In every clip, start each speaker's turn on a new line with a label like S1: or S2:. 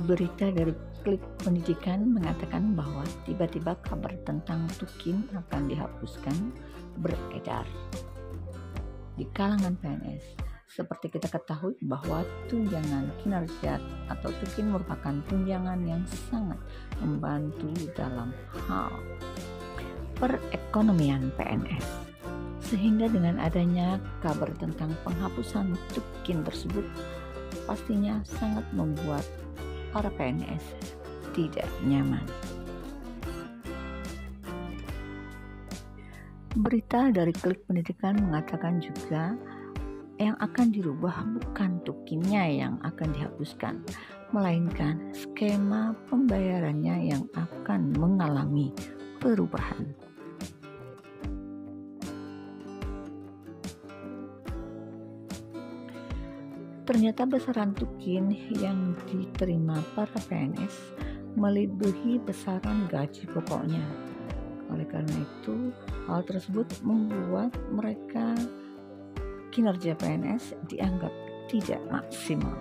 S1: Berita dari Klik Pendidikan mengatakan bahwa tiba-tiba kabar tentang Tukin akan dihapuskan beredar di kalangan PNS. Seperti kita ketahui bahwa tunjangan kinerja atau Tukin merupakan tunjangan yang sangat membantu dalam hal perekonomian PNS. Sehingga dengan adanya kabar tentang penghapusan Tukin tersebut pastinya sangat membuat para PNS tidak nyaman. Berita dari Klik Pendidikan mengatakan juga yang akan dirubah bukan Tukinnya yang akan dihapuskan, melainkan skema pembayarannya yang akan mengalami perubahan. Ternyata besaran Tukin yang diterima para PNS melebihi besaran gaji pokoknya. Oleh karena itu, hal tersebut membuat mereka kinerja PNS dianggap tidak maksimal.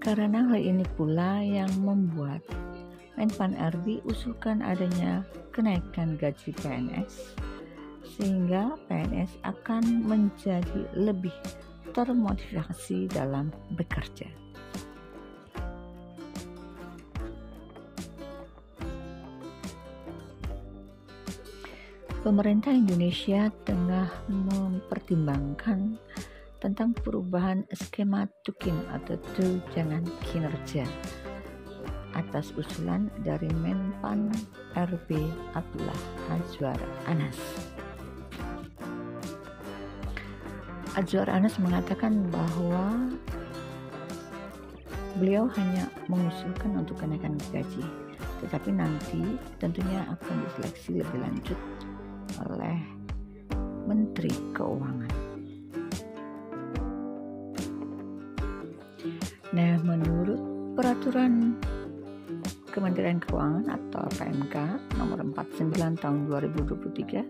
S1: Karena hal ini pula yang membuat Menpan RB usulkan adanya kenaikan gaji PNS, sehingga PNS akan menjadi lebih termotivasi dalam bekerja. Pemerintah Indonesia tengah mempertimbangkan tentang perubahan skema Tukin atau tunjangan kinerja atas usulan dari Menpan RB Abdullah Azwar Anas. Azwar Anas mengatakan bahwa beliau hanya mengusulkan untuk kenaikan gaji, tetapi nanti tentunya akan diseleksi lebih lanjut oleh Menteri Keuangan. Nah, menurut peraturan Kementerian Keuangan atau PMK nomor 49 tahun 2023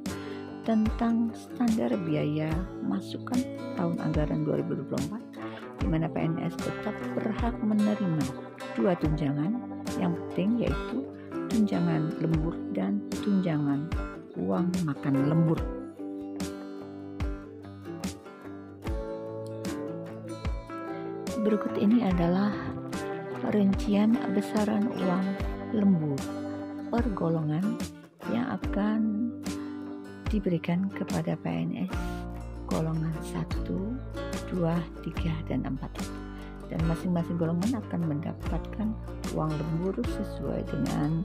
S1: tentang standar biaya masukan tahun anggaran 2024, di mana PNS tetap berhak menerima dua tunjangan yang penting, yaitu tunjangan lembur dan tunjangan uang makan lembur. Berikut ini adalah rincian besaran uang lembur per golongan yang akan diberikan kepada PNS golongan 1, 2, 3, dan 4. Dan masing-masing golongan akan mendapatkan uang lembur sesuai dengan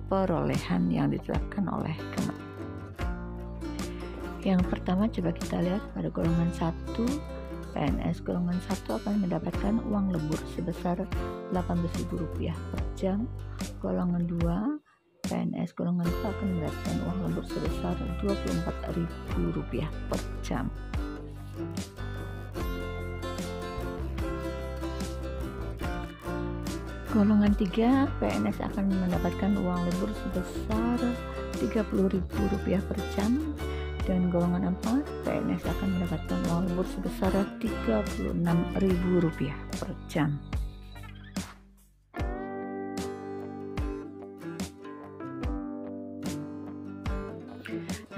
S1: perolehan yang ditetapkan oleh Kementerian. Yang pertama, coba kita lihat pada golongan 1. PNS golongan 1 akan mendapatkan uang lembur sebesar Rp18.000 per jam. Golongan 2, PNS golongan 2 akan mendapatkan uang lembur sebesar Rp24.000 per jam. Golongan 3, PNS akan mendapatkan uang lembur sebesar Rp30.000 per jam. Dan golongan 4, PNS akan mendapatkan uang lembur sebesar Rp36.000 per jam.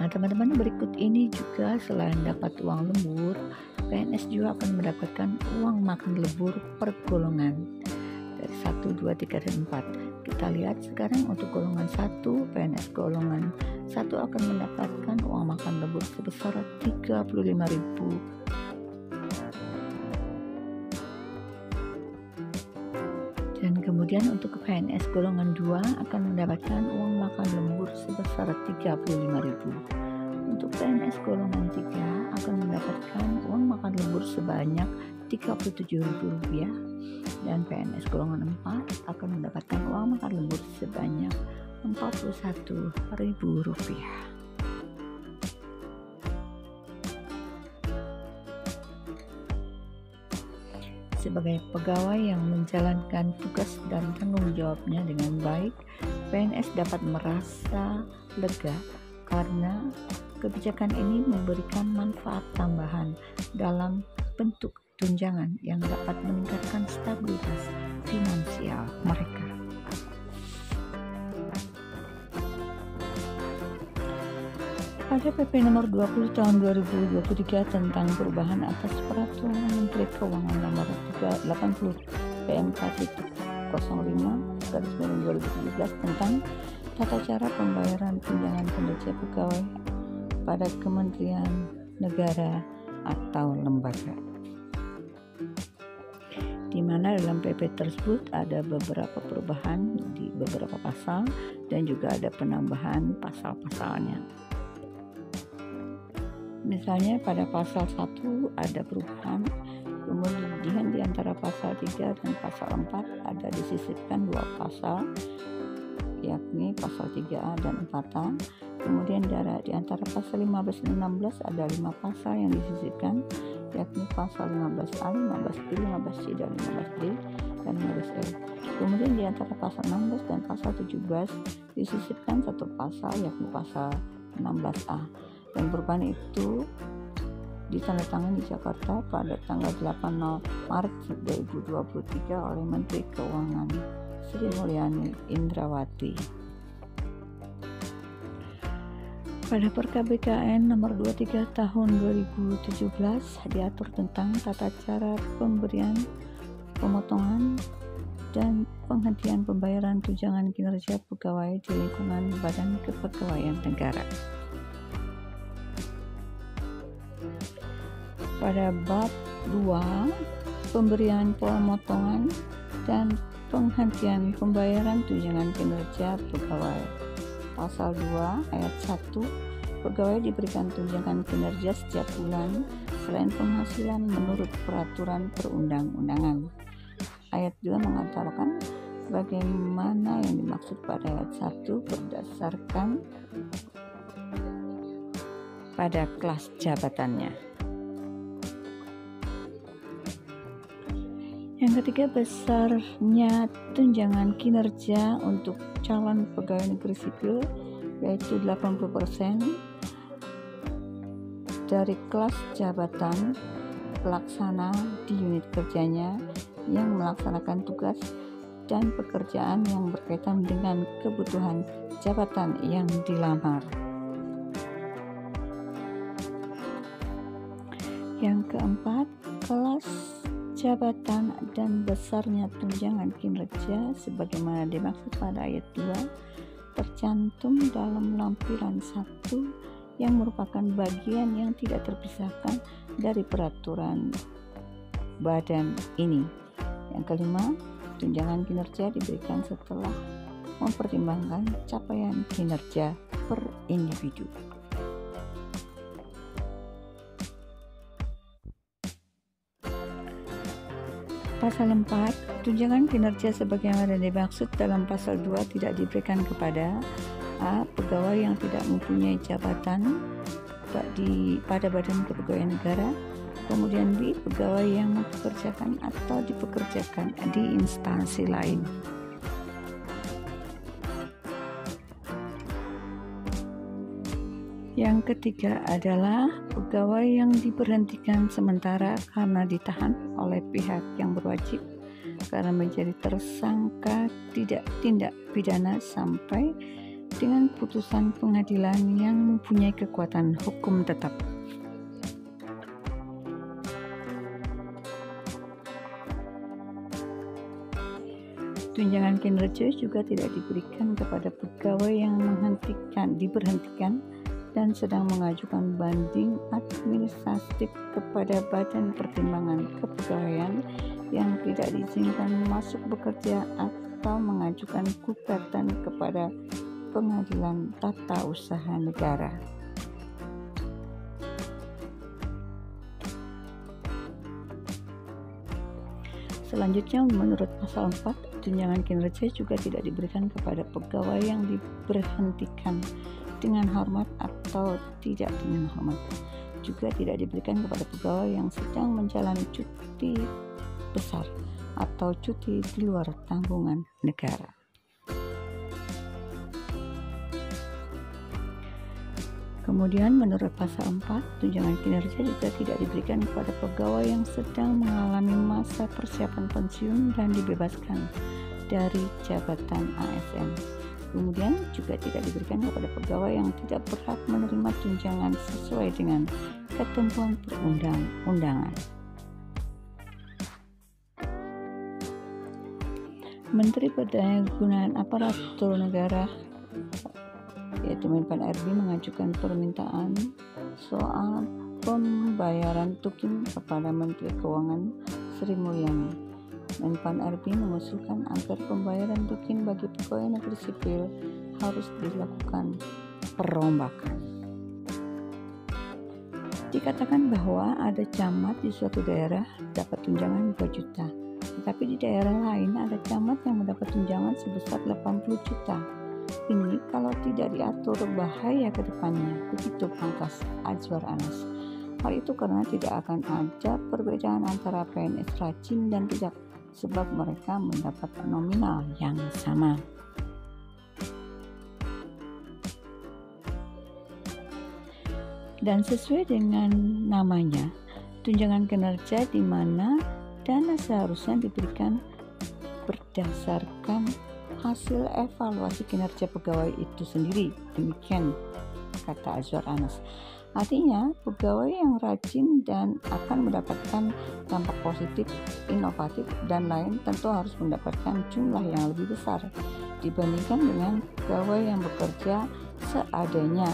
S1: Nah, teman-teman, berikut ini juga selain dapat uang lembur, PNS juga akan mendapatkan uang makan lembur per golongan dari 1, 2, 3, dan 4. Kita lihat sekarang untuk golongan 1, PNS golongan 1 akan mendapatkan uang makan lembur sebesar Rp35.000. Dan kemudian untuk PNS golongan 2 akan mendapatkan uang makan lembur sebesar Rp35.000. Untuk PNS golongan 3 akan mendapatkan uang makan lembur sebanyak Rp37.000. Dan PNS golongan 4 akan mendapatkan uang makan lembur sebanyak Rp41.000. Sebagai pegawai yang menjalankan tugas dan tanggung jawabnya dengan baik, PNS dapat merasa lega karena Kebijakan ini memberikan manfaat tambahan dalam bentuk tunjangan yang dapat meningkatkan stabilitas finansial mereka. Pada PP nomor 20 tahun 2023 tentang perubahan atas peraturan Menteri Keuangan nomor 380 PMK.05/2017 tentang tata cara pembayaran tunjangan kinerja pegawai pada kementerian negara atau lembaga, di mana dalam PP tersebut ada beberapa perubahan di beberapa pasal dan juga ada penambahan pasal-pasalnya. Misalnya pada pasal 1 ada perubahan, kemudian di antara pasal 3 dan pasal 4 ada disisipkan 2 pasal, yakni pasal 3A dan 4A. Kemudian di antara pasal 15 dan 16 ada 5 pasal yang disisipkan, yakni pasal 15A, 15B, 15C, dan 15D, dan 15L. Kemudian di antara pasal 16 dan pasal 17 disisipkan 1 pasal, yakni pasal 16A. Dan perubahan itu ditandatangani di Jakarta pada tanggal 8 Maret 2023 oleh Menteri Keuangan Sri Mulyani Indrawati. Pada Perka BKN nomor 23 tahun 2017 diatur tentang tata cara pemberian, pemotongan, dan penghentian pembayaran tunjangan kinerja pegawai di lingkungan Badan Kepegawaian Negara. Pada bab 2, pemberian pemotongan dan penghentian pembayaran tunjangan kinerja pegawai. Pasal 2 ayat 1, pegawai diberikan tunjangan kinerja setiap bulan selain penghasilan menurut peraturan perundang-undangan. Ayat 2 mengatakan bagaimana yang dimaksud pada ayat 1 berdasarkan pada kelas jabatannya. Yang ketiga, besarnya tunjangan kinerja untuk calon pegawai negeri sipil yaitu 80% dari kelas jabatan pelaksana di unit kerjanya yang melaksanakan tugas dan pekerjaan yang berkaitan dengan kebutuhan jabatan yang dilamar. Yang keempat, kelas jabatan dan besarnya tunjangan kinerja sebagaimana dimaksud pada ayat 2 tercantum dalam lampiran 1 yang merupakan bagian yang tidak terpisahkan dari peraturan badan ini. Yang kelima, tunjangan kinerja diberikan setelah mempertimbangkan capaian kinerja per individu. Pasal 4, tunjangan kinerja sebagaimana dimaksud dalam pasal 2 tidak diberikan kepada A. Pegawai yang tidak mempunyai jabatan pada Badan Kepegawaian Negara, kemudian B. Pegawai yang mempekerjakan atau dipekerjakan di instansi lain. Yang ketiga adalah pegawai yang diberhentikan sementara karena ditahan oleh pihak yang berwajib karena menjadi tersangka tidak tindak pidana sampai dengan putusan pengadilan yang mempunyai kekuatan hukum tetap. Tunjangan kinerja juga tidak diberikan kepada pegawai yang diberhentikan dan sedang mengajukan banding administratif kepada Badan Pertimbangan Kepegawaian yang tidak diizinkan masuk bekerja atau mengajukan gugatan kepada Pengadilan Tata Usaha Negara. Selanjutnya, menurut pasal 4, tunjangan kinerja juga tidak diberikan kepada pegawai yang diberhentikan dengan hormat atau tidak dengan hormat. Juga tidak diberikan kepada pegawai yang sedang menjalani cuti besar atau cuti di luar tanggungan negara. Kemudian menurut pasal 4, tunjangan kinerja juga tidak diberikan kepada pegawai yang sedang mengalami masa persiapan pensiun dan dibebaskan dari jabatan ASN. Kemudian juga tidak diberikan kepada pegawai yang tidak berhak menerima tunjangan sesuai dengan ketentuan perundang-undangan. Menteri Perdagangan Aparatur Negara yaitu Menpan RB mengajukan permintaan soal pembayaran tukin kepada Menteri Keuangan Sri Mulyani. Menpan RB mengusulkan agar pembayaran tukin bagi pegawai negeri sipil harus dilakukan perombakan. Dikatakan bahwa ada camat di suatu daerah dapat tunjangan 2 juta, tetapi di daerah lain ada camat yang mendapat tunjangan sebesar 80 juta. Ini kalau tidak diatur bahaya ke depannya, begitu pangkas Azwar Anas. Hal itu karena tidak akan ada perbedaan antara PNS rajin dan tidak, sebab mereka mendapat nominal yang sama. Dan sesuai dengan namanya, tunjangan kinerja di mana dana seharusnya diberikan berdasarkan hasil evaluasi kinerja pegawai itu sendiri. Demikian kata Azwar Anas. Artinya, pegawai yang rajin dan akan mendapatkan dampak positif, inovatif, dan lain tentu harus mendapatkan jumlah yang lebih besar dibandingkan dengan pegawai yang bekerja seadanya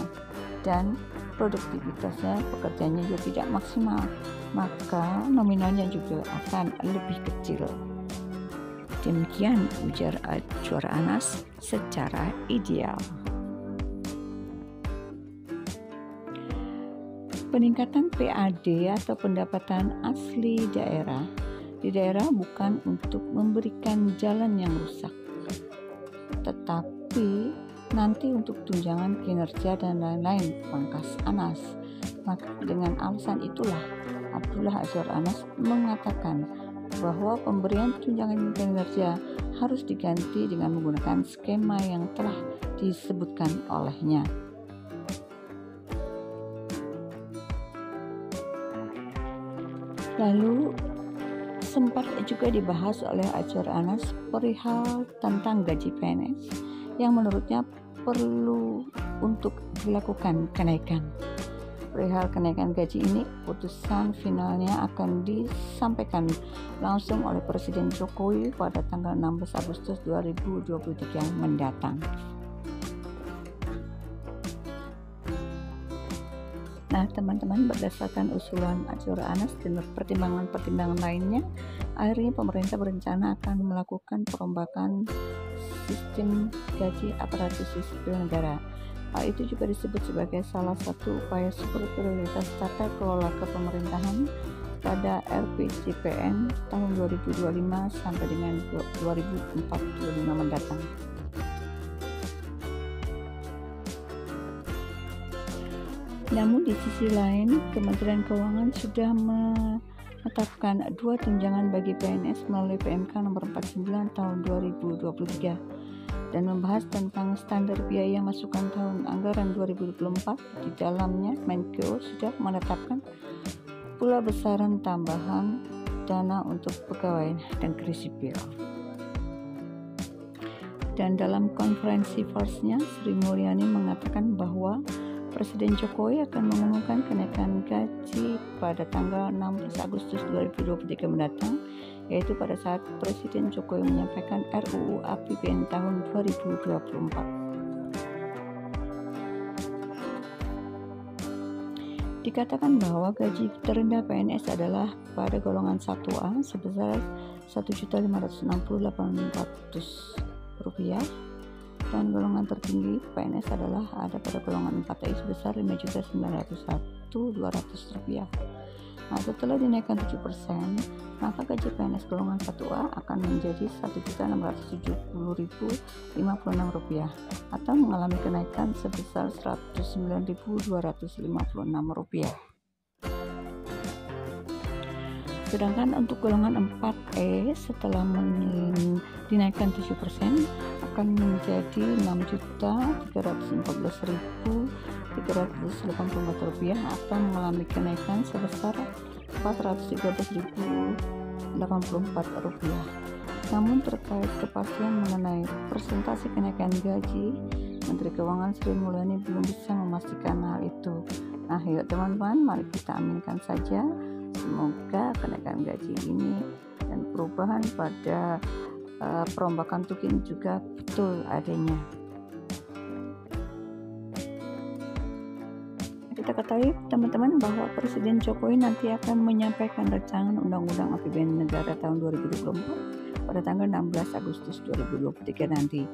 S1: dan produktivitasnya pekerjaannya juga tidak maksimal, maka nominalnya juga akan lebih kecil. Demikian ujar Azwar Anas secara ideal. Peningkatan PAD atau pendapatan asli daerah di daerah bukan untuk memberikan jalan yang rusak, tetapi nanti untuk tunjangan kinerja dan lain-lain, pangkas Anas. Maka dengan alasan itulah Abdullah Azwar Anas mengatakan bahwa pemberian tunjangan kinerja harus diganti dengan menggunakan skema yang telah disebutkan olehnya. Lalu sempat juga dibahas oleh Azwar Anas perihal tentang gaji PNS yang menurutnya perlu untuk dilakukan kenaikan. Perihal kenaikan gaji ini, putusan finalnya akan disampaikan langsung oleh Presiden Jokowi pada tanggal 16 Agustus 2023 mendatang. Nah, teman-teman, berdasarkan usulan Azwar Anas dan pertimbangan-pertimbangan lainnya, akhirnya pemerintah berencana akan melakukan perombakan sistem gaji aparatur sipil negara. Hal itu juga disebut sebagai salah satu upaya super prioritas tata kelola kepemerintahan pada RPJPN tahun 2025 sampai dengan 2045 mendatang. Namun di sisi lain, Kementerian Keuangan sudah menetapkan 2 tunjangan bagi PNS melalui PMK nomor 49 tahun 2023 dan membahas tentang standar biaya masukan tahun anggaran 2024. Di dalamnya, Menkeu sudah menetapkan pula besaran tambahan dana untuk pegawai negeri sipil. Dan dalam konferensi persnya, Sri Mulyani mengatakan bahwa Presiden Jokowi akan mengumumkan kenaikan gaji pada tanggal 16 Agustus 2023 mendatang, yaitu pada saat Presiden Jokowi menyampaikan RUU APBN tahun 2024. Dikatakan bahwa gaji terendah PNS adalah pada golongan 1A sebesar Rp1.568.400 dan golongan tertinggi PNS adalah ada pada golongan 4A sebesar Rp5.901.200. Nah, setelah dinaikkan 7%, maka gaji PNS golongan 1A akan menjadi Rp1.670.056 atau mengalami kenaikan sebesar Rp109.256. Sedangkan untuk golongan 4E setelah dinaikkan 7% akan menjadi Rp6.314.384 atau mengalami kenaikan sebesar Rp413.084. Namun terkait kepastian mengenai persentase kenaikan gaji, Menteri Keuangan Sri Mulyani belum bisa memastikan hal itu. Nah, yuk teman-teman, mari kita aminkan saja. Semoga kenaikan gaji ini dan perubahan pada perombakan tukin juga betul adanya. Kita ketahui teman-teman bahwa Presiden Jokowi nanti akan menyampaikan rancangan Undang-Undang APBN Negara tahun 2024 pada tanggal 16 Agustus 2023 nanti.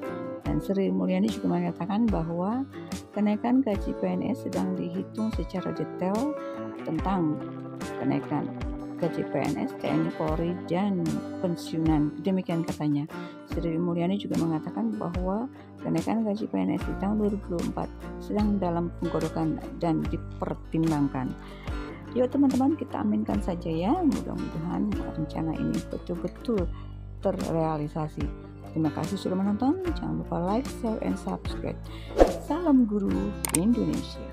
S1: Dan Sri Mulyani juga mengatakan bahwa kenaikan gaji PNS sedang dihitung secara detail tentang kenaikan gaji PNS, TNI, Polri, dan pensiunan. Demikian katanya. Sri Mulyani juga mengatakan bahwa kenaikan gaji PNS di tahun 2024 sedang dalam penggodokan dan dipertimbangkan. Yuk teman-teman, kita aminkan saja ya. Mudah-mudahan rencana ini betul-betul terrealisasi. Terima kasih sudah menonton. Jangan lupa like, share, and subscribe. Salam Guru Indonesia.